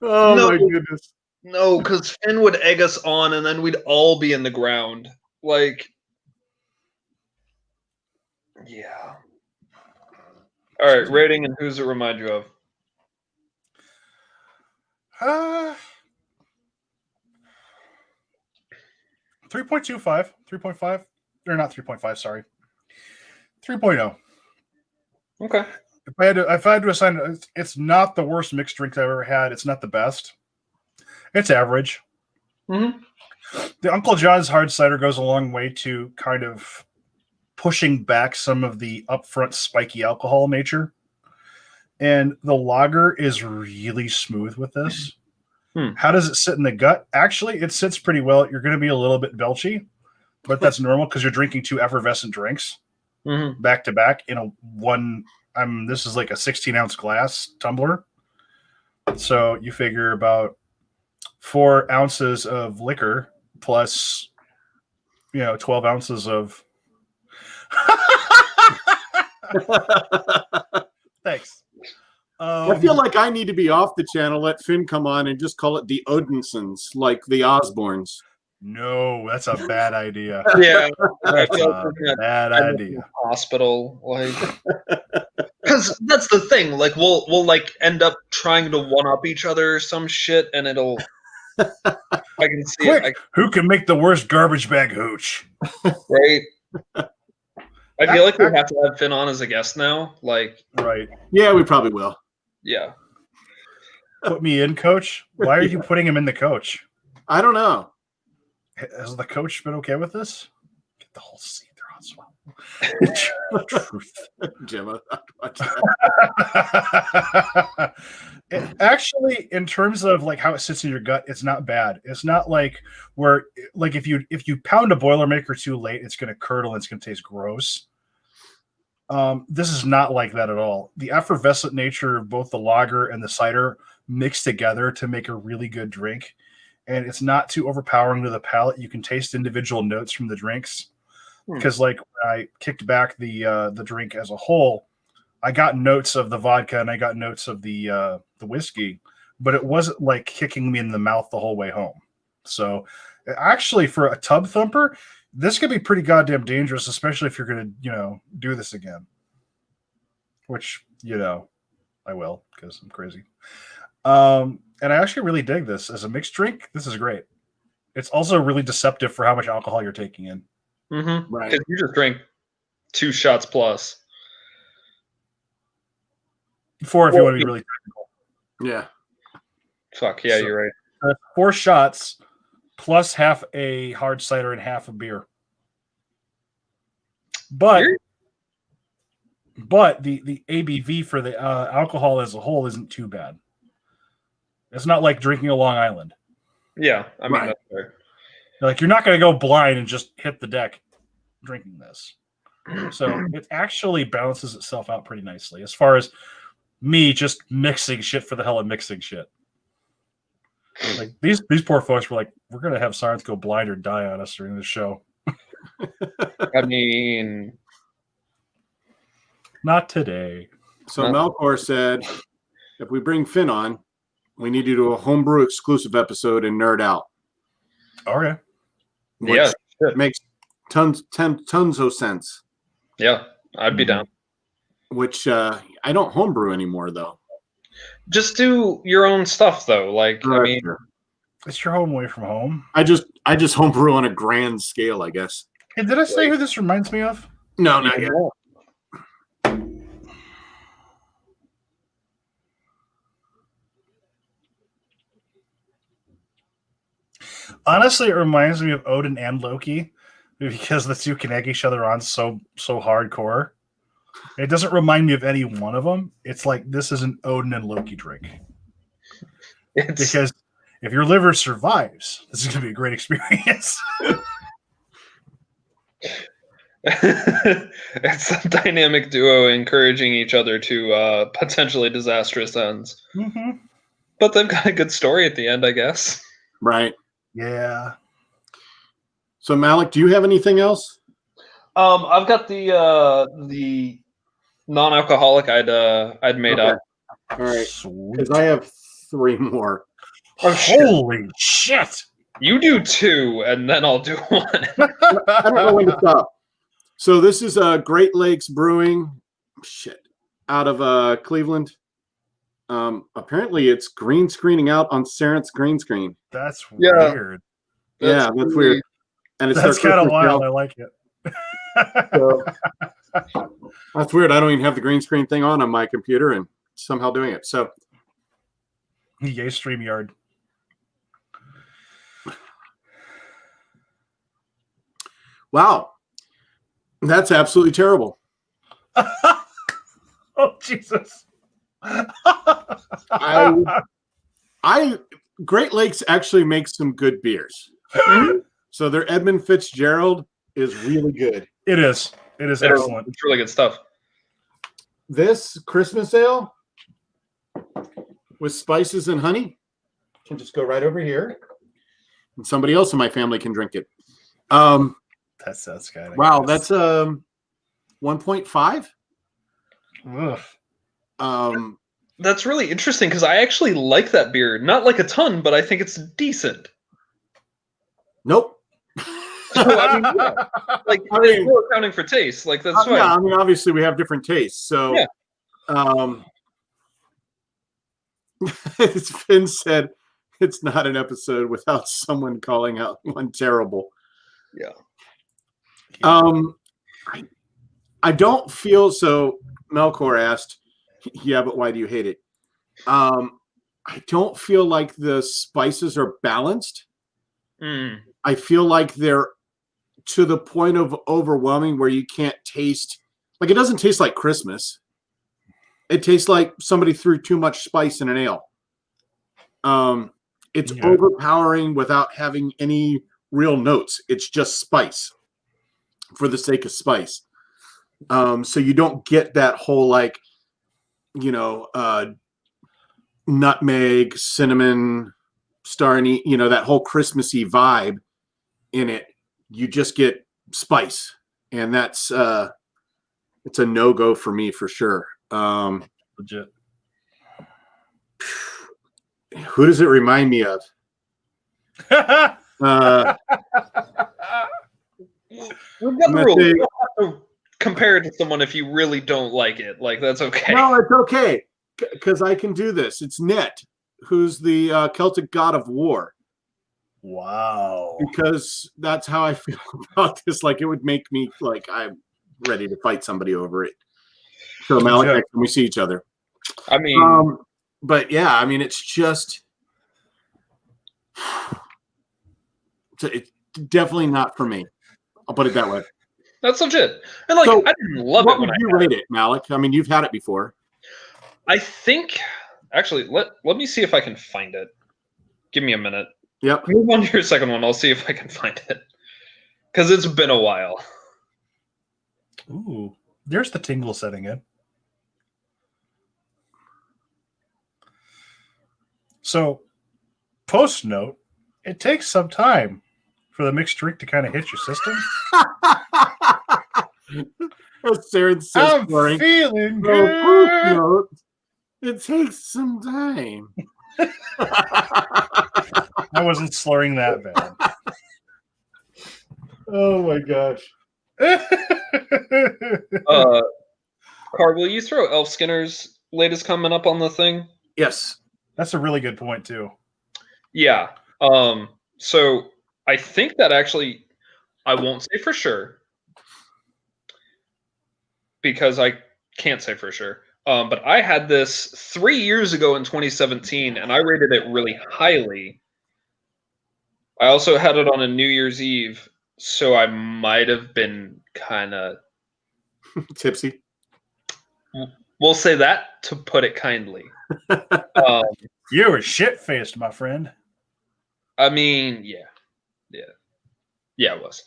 Oh, No. my goodness. No, because Finn would egg us on, and then we'd all be in the ground. Like, yeah. All right, rating, and who's it remind you of? 3.25, 3.5, or not 3.5. Sorry, 3.0. Okay. If I had to assign, it's not the worst mixed drink I've ever had. It's not the best. It's average. Mm-hmm. The Uncle John's hard cider goes a long way to kind of pushing back some of the upfront spiky alcohol nature. And the lager is really smooth with this. How does it sit in the gut? Actually, it sits pretty well. You're going to be a little bit belchy, but that's normal because you're drinking 2 effervescent drinks back to back in a one. This is like a 16-ounce glass tumbler. So you figure about 4 ounces of liquor plus, 12 ounces of. Thanks. I feel like I need to be off the channel, let Finn come on and just call it the Odinsons, like the Osbournes. No, that's a bad idea. Yeah, That's a bad idea. Hospital, like, because that's the thing. Like, we'll like end up trying to one up each other or some shit, and it'll. I can see Quick, it. who can make the worst garbage bag hooch? Right. I feel like we have to have Finn on as a guest now. Like, right. Yeah, we probably will. Yeah. Put me in, coach. Why are you putting him in the coach? I don't know. Has the coach been okay with this? Get the whole seat there on Truth. Gemma. Actually, in terms of like how it sits in your gut, it's not bad. It's not like where like if you pound a Boilermaker too late, it's going to curdle and it's going to taste gross. This is not like that at all. The effervescent nature of both the lager and the cider mixed together to make a really good drink, and it's not too overpowering to the palate. You can taste individual notes from the drinks. Because like when I kicked back the drink as a whole, I got notes of the vodka and I got notes of the whiskey, but it wasn't like kicking me in the mouth the whole way home. So actually, for a tub thumper, this could be pretty goddamn dangerous, especially if you're gonna do this again. Which I will because I'm crazy. And I actually really dig this as a mixed drink. This is great. It's also really deceptive for how much alcohol you're taking in. Mm-hmm. Right. Because you just drank 2 shots plus. 4 if you want to be really technical. Yeah. Fuck yeah, you're right. 4 shots plus half a hard cider and half a beer. But the ABV for the alcohol as a whole isn't too bad. It's not like drinking a Long Island. Yeah, I mean Right. that's fair. Like you're not going to go blind and just hit the deck drinking this. So it actually balances itself out pretty nicely as far as me just mixing shit for the hell of mixing shit. Like these poor folks were like, we're going to have Sirens go blind or die on us during the show. I mean, Not today. So Melkor said, if we bring Finn on, we need to do a homebrew exclusive episode and nerd out. Okay. yeah, Which makes tons of sense. yeah, I'd be down. Which I don't homebrew anymore, though. Just do your own stuff, though. Like, I mean, It's your home away from home. I just homebrew on a grand scale, I guess. Hey, did I say who this reminds me of? No, not yet. Honestly, it reminds me of Odin and Loki because the two can egg each other on so hardcore. It doesn't remind me of any one of them. It's like this is an Odin and Loki drink. Because if your liver survives, this is going to be a great experience. It's a dynamic duo encouraging each other to potentially disastrous ends. Mm-hmm. But they've got a good story at the end, I guess. Right. Yeah. So Malik, do you have anything else? I've got the non-alcoholic I'd made up. All right. Sweet. Because I have 3 more. Oh, Holy shit! You do 2, and then I'll do 1. I don't know when to stop. So this is Great Lakes Brewing, out of Cleveland. Apparently it's green screening out on Sarent's green screen. That's Yeah. weird. That's weird. And it's That's their kind of Christmas wild. ale. I like it. So, that's weird. I don't even have the green screen thing on my computer and somehow doing it. So Yay, StreamYard. wow. That's absolutely terrible. Oh, Jesus. I Great Lakes actually makes some good beers. So their Edmund Fitzgerald is really good. It is. It is excellent. It's really good stuff. This Christmas ale with spices and honey can just go right over here, and somebody else in my family can drink it. That's kind of Wow, that's 1.5. That's really interesting because I actually like that beer. Not like a ton, but I think it's decent. Nope. So, I mean, yeah. Like, we're accounting for taste. Like, that's fine. Yeah, I mean, obviously we have different tastes. So, Yeah. Finn said it's not an episode without someone calling out one terrible. Yeah. I don't feel so. Melkor asked, yeah, but why do you hate it? I don't feel like the spices are balanced. I feel like they're to the point of overwhelming where you can't taste. Like, it doesn't taste like Christmas. It tastes like somebody threw too much spice in an ale. It's overpowering without having any real notes. It's just spice for the sake of spice. So you don't get that whole, like, nutmeg, cinnamon, star anise, that whole Christmassy vibe in it. You just get spice, and that's it's a no-go for me for sure. Legit. Who does it remind me of? We've got the rule. You don't have to compare it to someone if you really don't like it. Like, that's okay. No, it's okay, because I can do this. It's Net, who's the Celtic god of war. Wow. Because that's how I feel about this. Like, it would make me, like, I'm ready to fight somebody over it. So, Malik, next time we see each other. I mean... but, yeah, I mean, it's just... It's definitely not for me. I'll put it that way. That's legit. And, like, so, I didn't love it when I you rate it, Malik? I mean, you've had it before. I think... Actually, let me see if I can find it. Give me a minute. Yep. Move on to your second one. I'll see if I can find it. Because it's been a while. Ooh. There's the tingle setting in. So, post note, it takes some time for the mixed drink to kind of hit your system. I'm feeling good. Note, it takes some time. I wasn't slurring that bad. Oh my gosh. Car, will you throw Elf Skinner's latest comment up on the thing? Yes. That's a really good point, too. Yeah. So I think that actually, I won't say for sure, because I can't say for sure. But I had this 3 years ago in 2017, and I rated it really highly. I also had it on a New Year's Eve, so I might have been kind of tipsy. We'll say that, to put it kindly. You were shit-faced, my friend. I mean, yeah, it was.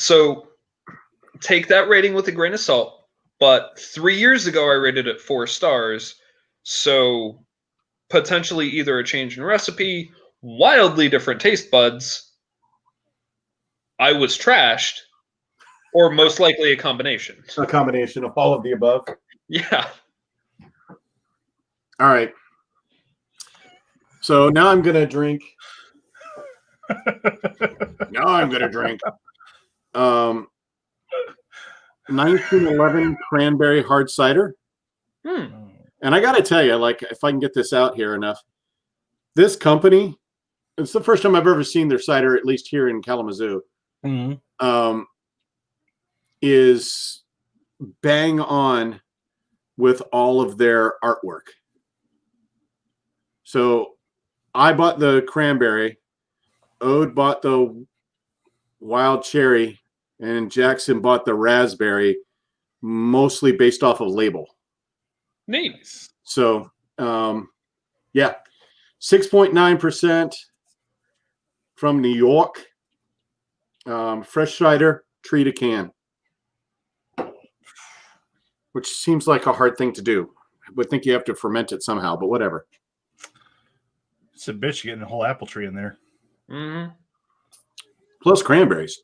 So take that rating with a grain of salt. But 3 years ago, I rated it 4 stars. So potentially either a change in recipe, wildly different taste buds, I was trashed, or most likely a combination. A combination of all of the above. Yeah. All right. So now I'm going to drink. 1911 cranberry hard cider. And I got to tell you, like, if I can get this out here enough, this company, it's the first time I've ever seen their cider, at least here in Kalamazoo, is bang on with all of their artwork. So I bought the cranberry, Ode bought the wild cherry, and Jackson bought the raspberry, mostly based off of label. Nice. So, yeah, 6.9% from New York. Fresh cider, tree to can, which seems like a hard thing to do. I would think you have to ferment it somehow, but whatever. It's a bitch getting a whole apple tree in there. Mm-hmm. Plus cranberries.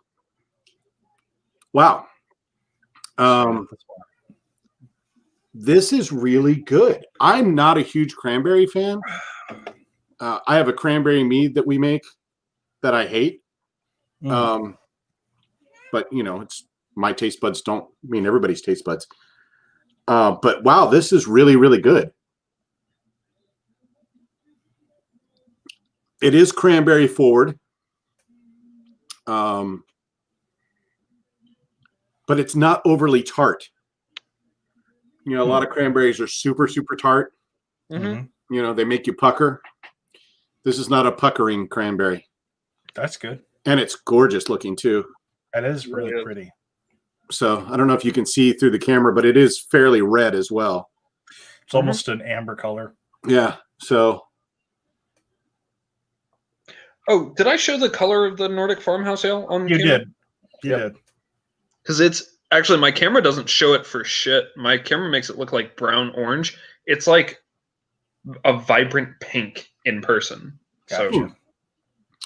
Wow. This is really good. I'm not a huge cranberry fan. I have a cranberry mead that we make that I hate. But, you know, it's my taste buds don't mean everybody's taste buds. But, wow, this is really, really good. It is cranberry forward. But it's not overly tart. You know, a lot of cranberries are super, super tart. Mm-hmm. You know, they make you pucker. This is not a puckering cranberry. That's good. And it's gorgeous looking too. That is really pretty. So I don't know if you can see through the camera, but it is fairly red as well. It's almost an amber color. Yeah. So. Oh, did I show the color of the Nordic Farmhouse Ale on You camera? did. You did. Because it's actually, my camera doesn't show it for shit. My camera makes it look like brown orange. It's like a vibrant pink in person. Gotcha. So,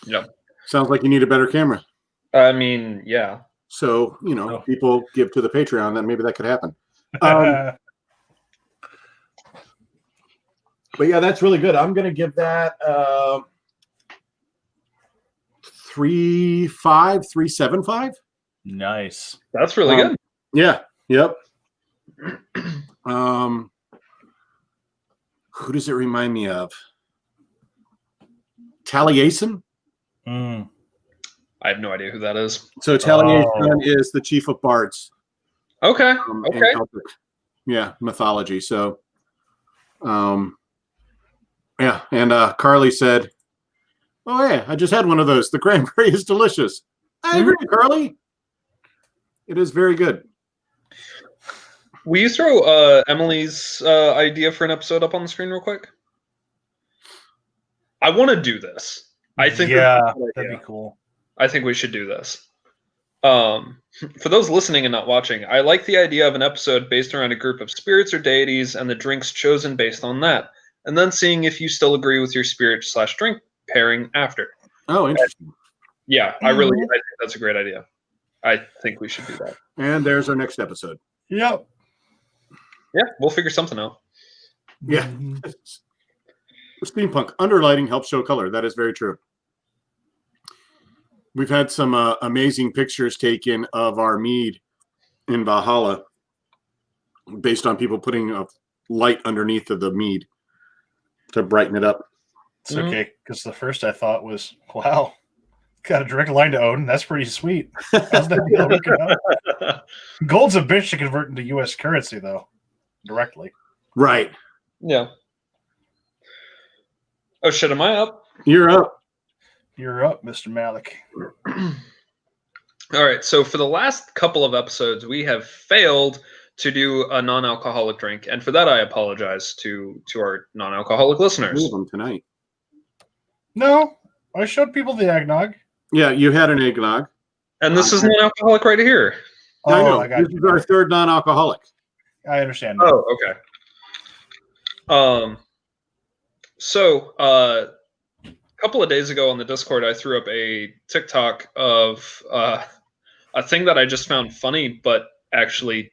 yeah. Sounds like you need a better camera. I mean, yeah. So, people give to the Patreon, then maybe that could happen. But yeah, that's really good. I'm going to give that 3.75. Nice. That's really good. Yeah. Yep. Who does it remind me of? Taliesin? I have no idea who that is. So Taliesin is the chief of bards. Okay. In Celtic, mythology. So, yeah. And Carly said, "Oh yeah, I just had one of those. The cranberry is delicious." I agree, Carly. It is very good. Will you throw Emily's idea for an episode up on the screen real quick? I want to do this. I think that'd be cool. I think we should do this. For those listening and not watching, I like the idea of an episode based around a group of spirits or deities and the drinks chosen based on that, and then seeing if you still agree with your spirit/drink pairing after. Oh, interesting. Yeah, I think that's a great idea. I think we should do that. And there's our next episode. Yep. Yeah, we'll figure something out. Yeah. Steampunk underlighting helps show color. That is very true. We've had some amazing pictures taken of our mead in Valhalla based on people putting a light underneath of the mead to brighten it up. It's okay, because the first I thought was, wow, got a direct line to Odin. That's pretty sweet. How's that deal working out? Gold's a bitch to convert into U.S. currency, though, directly. Right. Yeah. Oh, shit, am I up? You're up. You're up, Mr. Malik. All right, so for the last couple of episodes, we have failed to do a non-alcoholic drink, and for that I apologize to our non-alcoholic listeners. Leave them tonight. No, I showed people the eggnog. Yeah, you had an eggnog. And this is non-alcoholic right here. I know. This is our third non-alcoholic. I understand. Oh, okay. So a couple of days ago on the Discord, I threw up a TikTok of a thing that I just found funny, but actually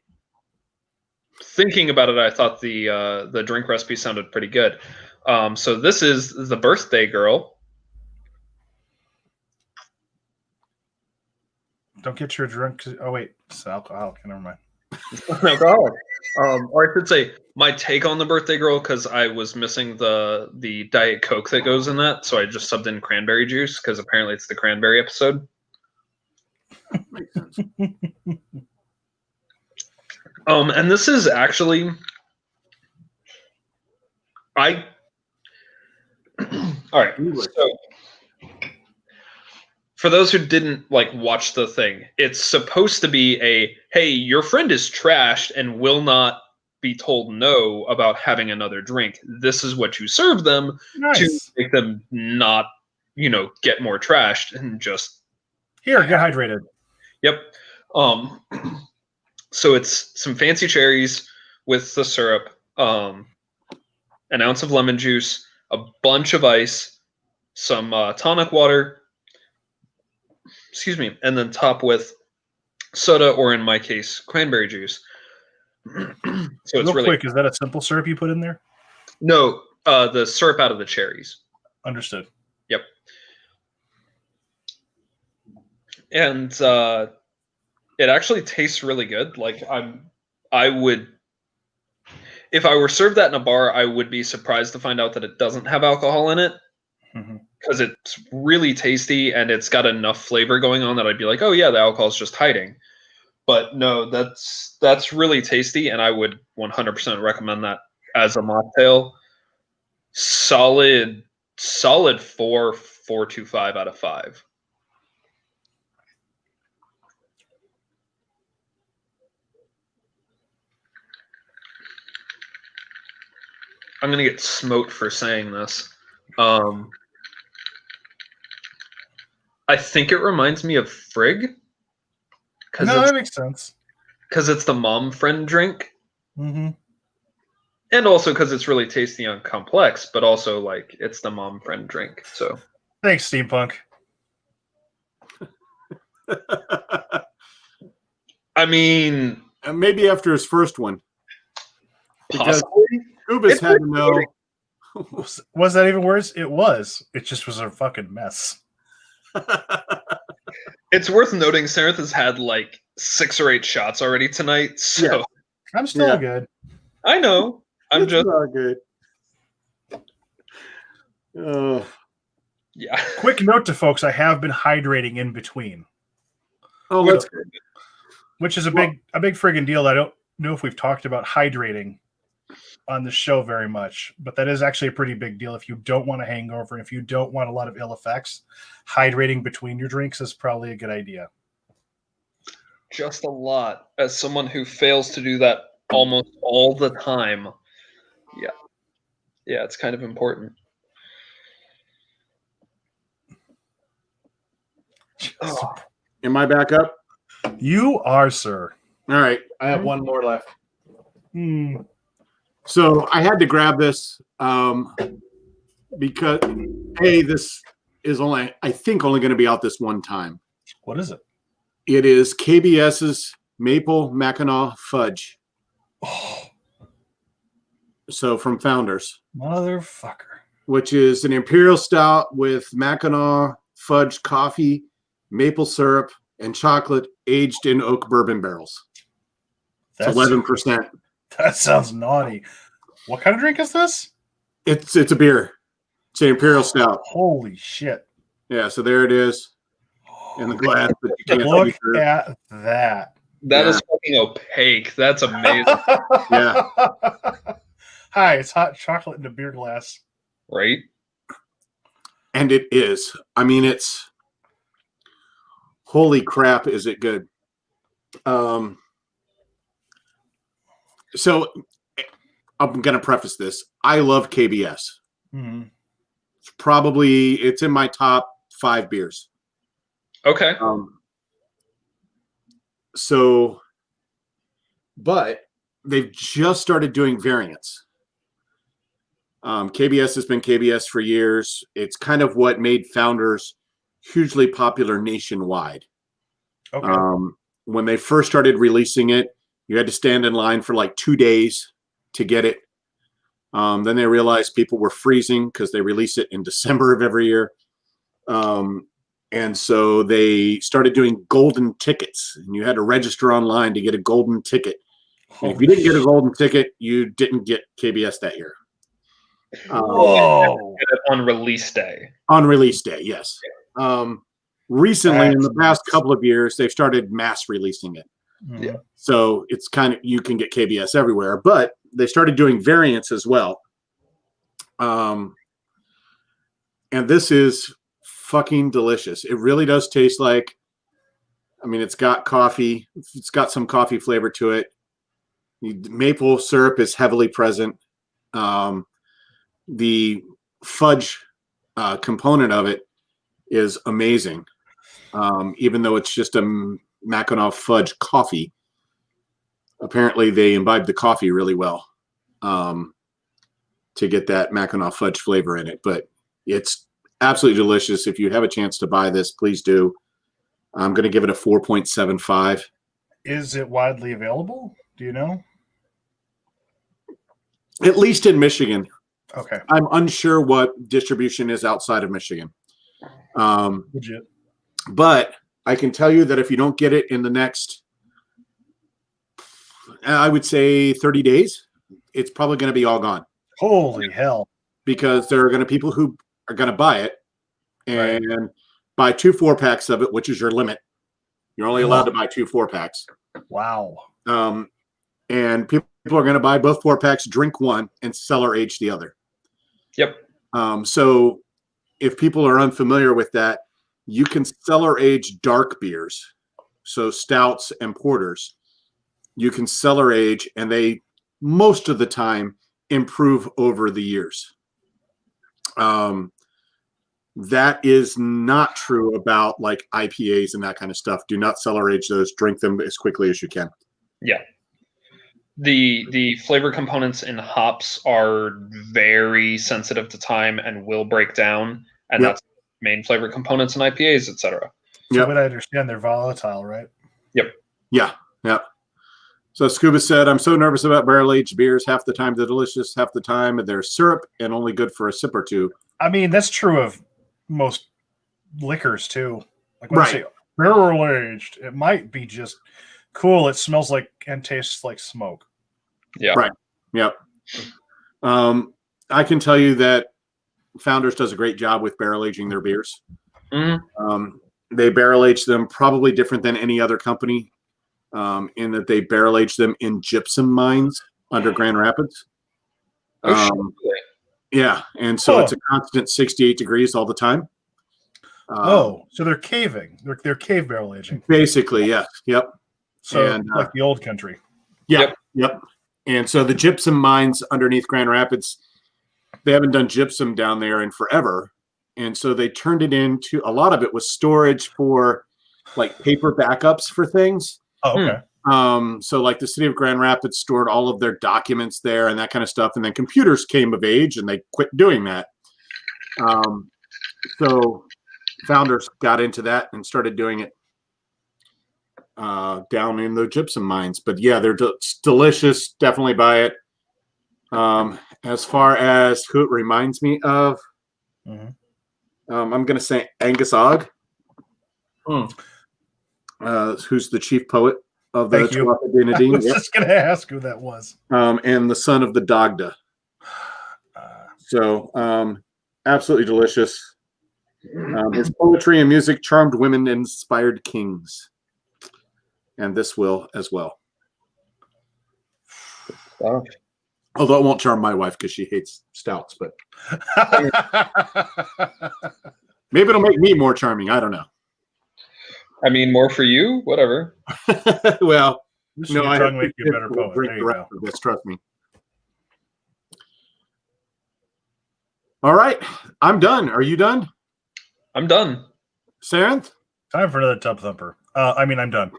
thinking about it, I thought the drink recipe sounded pretty good. So this is the birthday girl. Don't get your drink. Oh wait, it's alcoholic. Never mind. Alcoholic. Or I should say my take on the birthday girl, because I was missing the Diet Coke that goes in that, so I just subbed in cranberry juice because apparently it's the cranberry episode. Makes sense. And this is actually all right. So for those who didn't watch the thing, it's supposed to be hey, your friend is trashed and will not be told no about having another drink. This is what you serve them to make them not, get more trashed and just get hydrated. Yep. So it's some fancy cherries with the syrup, an ounce of lemon juice, a bunch of ice, some tonic water, and then top with soda, or in my case, cranberry juice. So it's Real quick, is that a simple syrup you put in there? No, the syrup out of the cherries. Understood. Yep. And it actually tastes really good. I would, if I were served that in a bar, I would be surprised to find out that it doesn't have alcohol in it, because it's really tasty and it's got enough flavor going on that I'd be like, oh yeah, the alcohol is just hiding. But no, that's really tasty, and I would 100% recommend that as a mocktail. Solid 4.25 out of 5. I'm gonna get smote for saying this. I think it reminds me of Frigg. No, that makes sense. Because it's the mom friend drink. Mm-hmm. And also because it's really tasty and complex, but also like it's the mom friend drink. So thanks, Steampunk. I mean, maybe after his first one. Because possibly. Kubis had to know. Was that even worse? It was. It just was a fucking mess. It's worth noting Sarenth has had like 6 or 8 shots already tonight, so Yeah. I'm still good. I know. I'm just not good. Yeah. Quick note to folks: I have been hydrating in between. Oh, that's good. Which is a big friggin' deal. I don't know if we've talked about hydrating on the show very much, but that is actually a pretty big deal. If you don't want a hangover, if you don't want a lot of ill effects, hydrating between your drinks is probably a good idea. Just a lot. As someone who fails to do that almost all the time. Yeah, it's kind of important. Oh. Am I back up? You are, sir. All right. I have one more left. Hmm. So I had to grab this because, hey, this is only, I think, only going to be out this one time. What is it? It is KBS's Maple Mackinac Fudge. Oh. So from Founders. Motherfucker. Which is an imperial stout with Mackinac fudge coffee, maple syrup, and chocolate aged in oak bourbon barrels. It's 11%. That sounds naughty. What kind of drink is this? It's a beer. It's an imperial stout. Holy shit. Yeah, so there it is in the glass. But you can't look at that. That is fucking opaque. That's amazing. Yeah. Hi, it's hot chocolate in a beer glass. Right? And it is. I mean, it's holy crap, is it good. So I'm going to preface this. I love KBS. Mm-hmm. It's in my top 5 beers. Okay. But they've just started doing variants. KBS has been KBS for years. It's kind of what made Founders hugely popular nationwide. Okay. When they first started releasing it, you had to stand in line for like 2 days to get it. Then they realized people were freezing because they release it in December of every year. And so they started doing golden tickets, and you had to register online to get a golden ticket. And if you didn't get a golden ticket, you didn't get KBS that year. Whoa. On release day. On release day, yes. Recently, in the past couple of years, they've started mass releasing it. Yeah. So it's kind of, you can get KBS everywhere, but they started doing variants as well. And this is fucking delicious. It really does taste like, I mean, it's got coffee. It's got some coffee flavor to it. Maple syrup is heavily present. The fudge component of it is amazing. Even though it's just a Mackinac fudge coffee, apparently they imbibe the coffee really well to get that Mackinac fudge flavor in it. But it's absolutely delicious. If you have a chance to buy this, please do. I'm going to give it a 4.75. Is it widely available? Do you know? At least in Michigan. Okay. I'm unsure what distribution is outside of Michigan. Legit. But I can tell you that if you don't get it in the next, I would say 30 days, it's probably going to be all gone. Holy hell. Because there are going to people who are going to buy it and buy 2 4-packs of it, which is your limit. You're only allowed to buy 2 4-packs. Wow. And people are going to buy both 4-packs, drink one, and cellar age the other. Yep. So if people are unfamiliar with that, you can cellar age dark beers, so stouts and porters. You can cellar age, and they most of the time improve over the years. That is not true about like IPAs and that kind of stuff. Do not cellar age those. Drink them as quickly as you can. Yeah. The flavor components in hops are very sensitive to time and will break down, and that's main flavor components in IPAs, etc. So what I understand, they're volatile, right? Yep. Yeah. So Scuba said, I'm so nervous about barrel-aged beers. Half the time they're delicious, half the time they're syrup and only good for a sip or two. I mean, that's true of most liquors too. Like when I say barrel-aged, it might be just cool. It smells like and tastes like smoke. Yeah. Right. Yep. I can tell you that Founders does a great job with barrel aging their beers. Mm-hmm. They barrel age them probably different than any other company, in that they barrel age them in gypsum mines under Grand Rapids. Yeah, and so it's a constant 68 degrees all the time. So they're caving. They're cave barrel aging. Basically, yes. Yep. So like the old country. Yeah. Yep. And so the gypsum mines underneath Grand Rapids, they haven't done gypsum down there in forever. And so they turned it into, a lot of it was storage for like paper backups for things. Oh, okay. So like the city of Grand Rapids stored all of their documents there and that kind of stuff. And then computers came of age and they quit doing that. So Founders got into that and started doing it down in the gypsum mines. But yeah, they're delicious. Definitely buy it. As far as who it reminds me of, I'm going to say Angus Ogg, who's the chief poet of the Tuatha De Danann. I was just going to ask who that was. And the son of the Dagda. So absolutely delicious. His poetry and music charmed women and inspired kings. And this will as well. Wow. Although it won't charm my wife because she hates stouts, but maybe it'll make me more charming. I don't know. I mean, more for you, whatever. Well, no, I have make you a better poet. There you go. This, trust me. All right, I'm done. Are you done? I'm done. Sarenth? Time for another tub thumper. I'm done.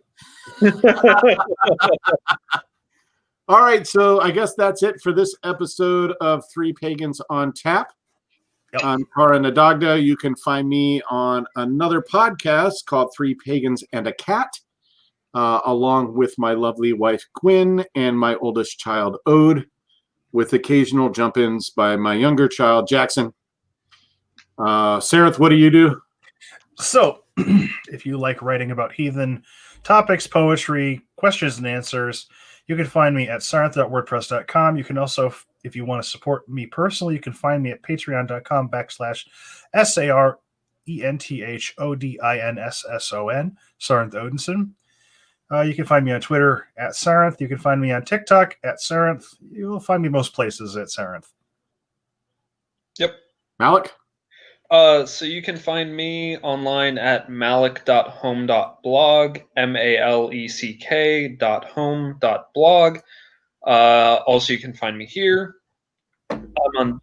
All right, so I guess that's it for this episode of Three Pagans on Tap. Yep. I'm Kara Nadagda. You can find me on another podcast called Three Pagans and a Cat, along with my lovely wife, Gwyn, and my oldest child, Ode, with occasional jump-ins by my younger child, Jackson. Sarenth, what do you do? So, if you like writing about heathen topics, poetry, questions and answers, you can find me at sarenth.wordpress.com. You can also, if you want to support me personally, you can find me at patreon.com/SARENTHODINSSON, Sarenth Odinson. You can find me on Twitter at Sarenth. You can find me on TikTok at Sarenth. You'll find me most places at Sarenth. Yep. Malik? So you can find me online at malik.home.blog, maleck.home.blog. Also, you can find me here. I'm on,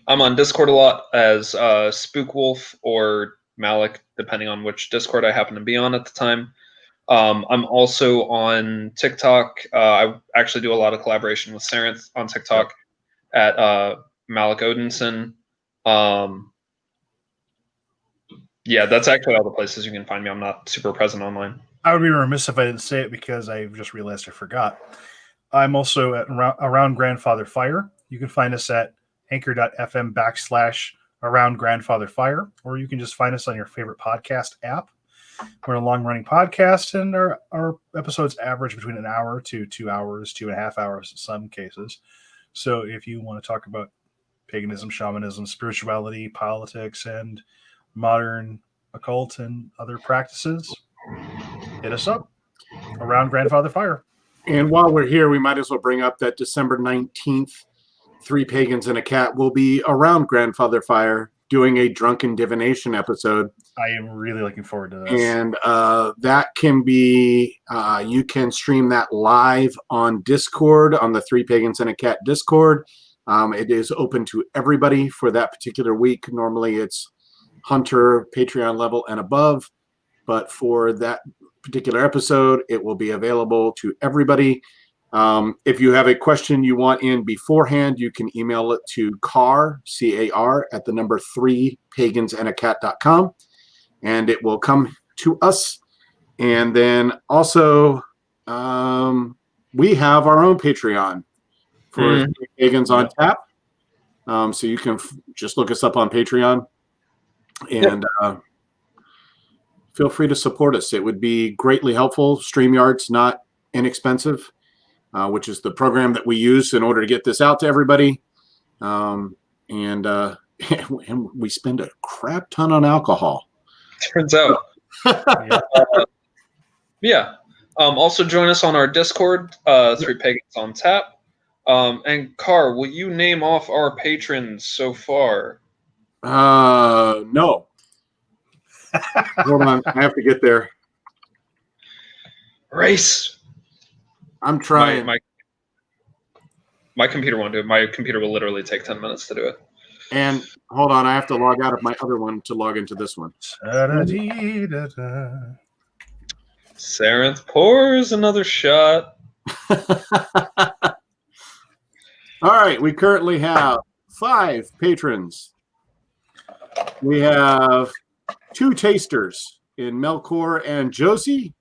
I'm on Discord a lot as Spookwolf or Malik, depending on which Discord I happen to be on at the time. I'm also on TikTok. I actually do a lot of collaboration with Sarenth on TikTok at Malik Odinson. Yeah, that's actually all the places you can find me. I'm not super present online. I would be remiss if I didn't say it because I just realized I forgot. I'm also at Around Grandfather Fire. You can find us at anchor.fm/Around Grandfather Fire, or you can just find us on your favorite podcast app. We're a long-running podcast, and our episodes average between an hour to 2 hours, 2.5 hours in some cases. So if you want to talk about paganism, shamanism, spirituality, politics, and modern occult and other practices, hit us up. Around Grandfather Fire. And while we're here, we might as well bring up that December 19th, Three Pagans and a Cat will be around Grandfather Fire doing a drunken divination episode. I am really looking forward to this. And that can be, you can stream that live on Discord, on the Three Pagans and a Cat Discord. It is open to everybody for that particular week. Normally it's Hunter, Patreon level and above. But for that particular episode, it will be available to everybody. If you have a question you want in beforehand, you can email it to CAR at the number 3pagansandacat.com, and it will come to us. And then also, we have our own Patreon for Pagans on Tap. So you can just look us up on Patreon and feel free to support us. It would be greatly helpful. StreamYard's not inexpensive, which is the program that we use in order to get this out to everybody. And we spend a crap ton on alcohol. Turns out. Also join us on our Discord, Three Pagans on Tap. And Car, will you name off our patrons so far? No. Hold on, I have to get there. Race. I'm trying. My computer won't do it. My computer will literally take 10 minutes to do it. And hold on, I have to log out of my other one to log into this one. Sarenth pours another shot. All right, we currently have 5 patrons. We have 2 tasters in Melkor and Josie.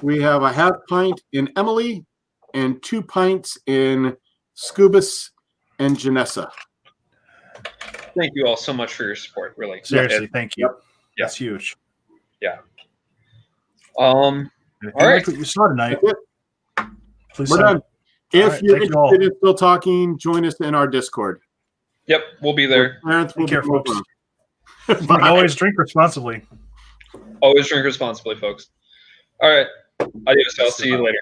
We have a half pint in Emily and 2 pints in Scubus and Janessa. Thank you all so much for your support. Really, seriously, thank you. Yep. That's huge. Yeah. All right. What you saw tonight. Please. We're done. If you're interested in still talking, join us in our Discord. Yep, we'll be there. Take care, folks. Always drink responsibly. Always drink responsibly, folks. All right. Adios. I'll see you later.